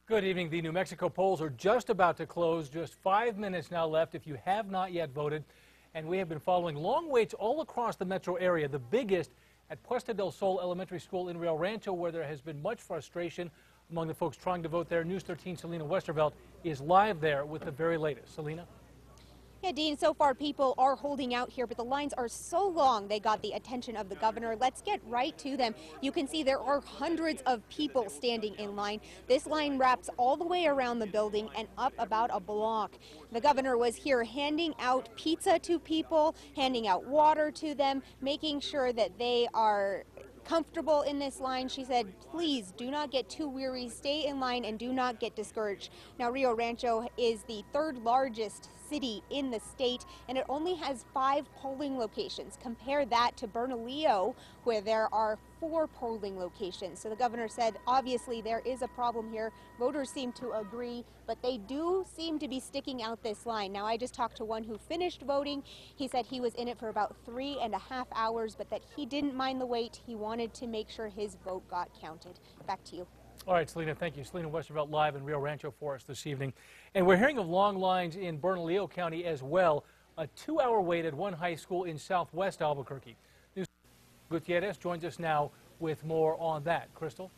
Good evening. The New Mexico polls are just about to close. Just 5 minutes now left if you have not yet voted. And we have been following long waits all across the metro area, the biggest at Puesta del Sol Elementary School in Rio Rancho, where there has been much frustration among the folks trying to vote there. News 13 Selena Westervelt is live there with the very latest. Selena? Yeah, Dean, so far people are holding out here, but the lines are so long they got the attention of the governor. Let's get right to them. You can see there are hundreds of people standing in line. This line wraps all the way around the building and up about a block. The governor was here handing out pizza to people, handing out water to them, making sure that they are comfortable in this line. She said, please do not get too weary, stay in line and do not get discouraged. Now, Rio Rancho is the third largest city in the state, and it only has 5 polling locations. Compare that to Bernalillo, where there are 4 polling locations. So the governor said, obviously there is a problem here. Voters seem to agree, but they do seem to be sticking out this line. Now, I just talked to one who finished voting. He said he was in it for about 3.5 hours, but that he didn't mind the wait. He wanted to make sure his vote got counted. Back to you. All right, Selena, thank you. Selena Westervelt live in Rio Rancho for us this evening. And we're hearing of long lines in Bernalillo County as well. A 2-hour wait at one high school in southwest Albuquerque. News Gutierrez joins us now with more on that. Crystal?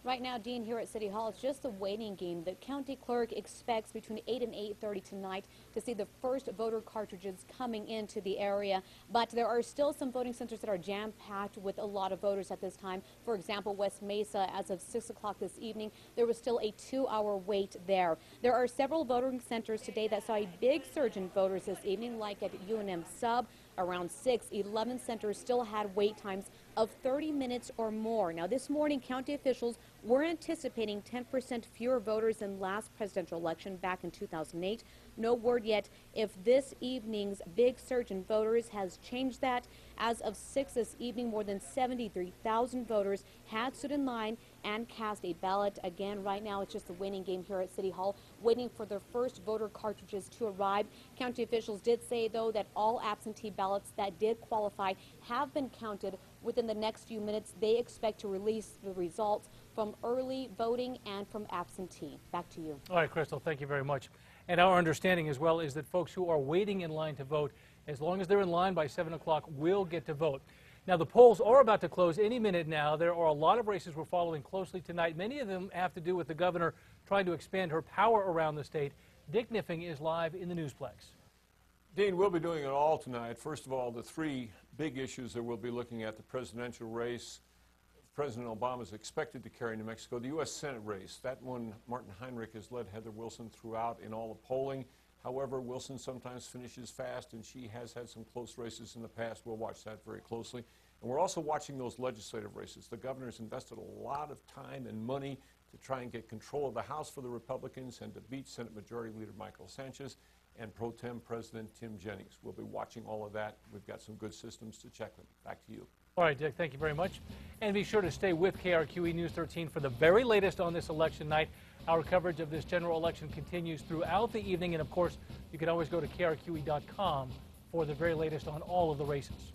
Right now, Dean, here at City Hall, it's just a waiting game. The county clerk expects between 8 and 8:30 tonight to see the first voter cartridges coming into the area. But there are still some voting centers that are jam-packed with a lot of voters at this time. For example, West Mesa, as of 6 o'clock this evening, there was still a 2-hour wait there. There are several voting centers today that saw a big surge in voters this evening, like at UNM Sub. Around 6, 11 centers still had wait times of 30 minutes or more. Now, this morning, county officials were anticipating 10% fewer voters than last presidential election back in 2008. No word yet if this evening's big surge in voters has changed that. As of 6 this evening, more than 73,000 voters had stood in line and cast a ballot. Again, right now, it's just a waiting game here at City Hall, waiting for their first voter cartridges to arrive. County officials did say, though, that all absentee ballots that did qualify have been counted within the next few minutes. They expect to release the results from early voting and from absentee. Back to you. All right, Crystal, thank you very much. And our understanding as well is that folks who are waiting in line to vote, as long as they're in line by 7 o'clock, will get to vote. Now, the polls are about to close any minute now. There are a lot of races we're following closely tonight. Many of them have to do with the governor trying to expand her power around the state. Dick Niffing is live in the Newsplex. Dean, we'll be doing it all tonight. First of all, the 3 big issues that we'll be looking at: the presidential race. President Obama is expected to carry New Mexico. The U.S. Senate race, that one, Martin Heinrich has led Heather Wilson throughout in all the polling. However, Wilson sometimes finishes fast, and she has had some close races in the past. We'll watch that very closely. And we're also watching those legislative races. The governor's invested a lot of time and money to try and get control of the House for the Republicans and to beat Senate Majority Leader Michael Sanchez and Pro Tem President Tim Jennings. We'll be watching all of that. We've got some good systems to check them. Back to you. All right, Dick, thank you very much. And be sure to stay with KRQE News 13 for the very latest on this election night. Our coverage of this general election continues throughout the evening. And, of course, you can always go to krqe.com for the very latest on all of the races.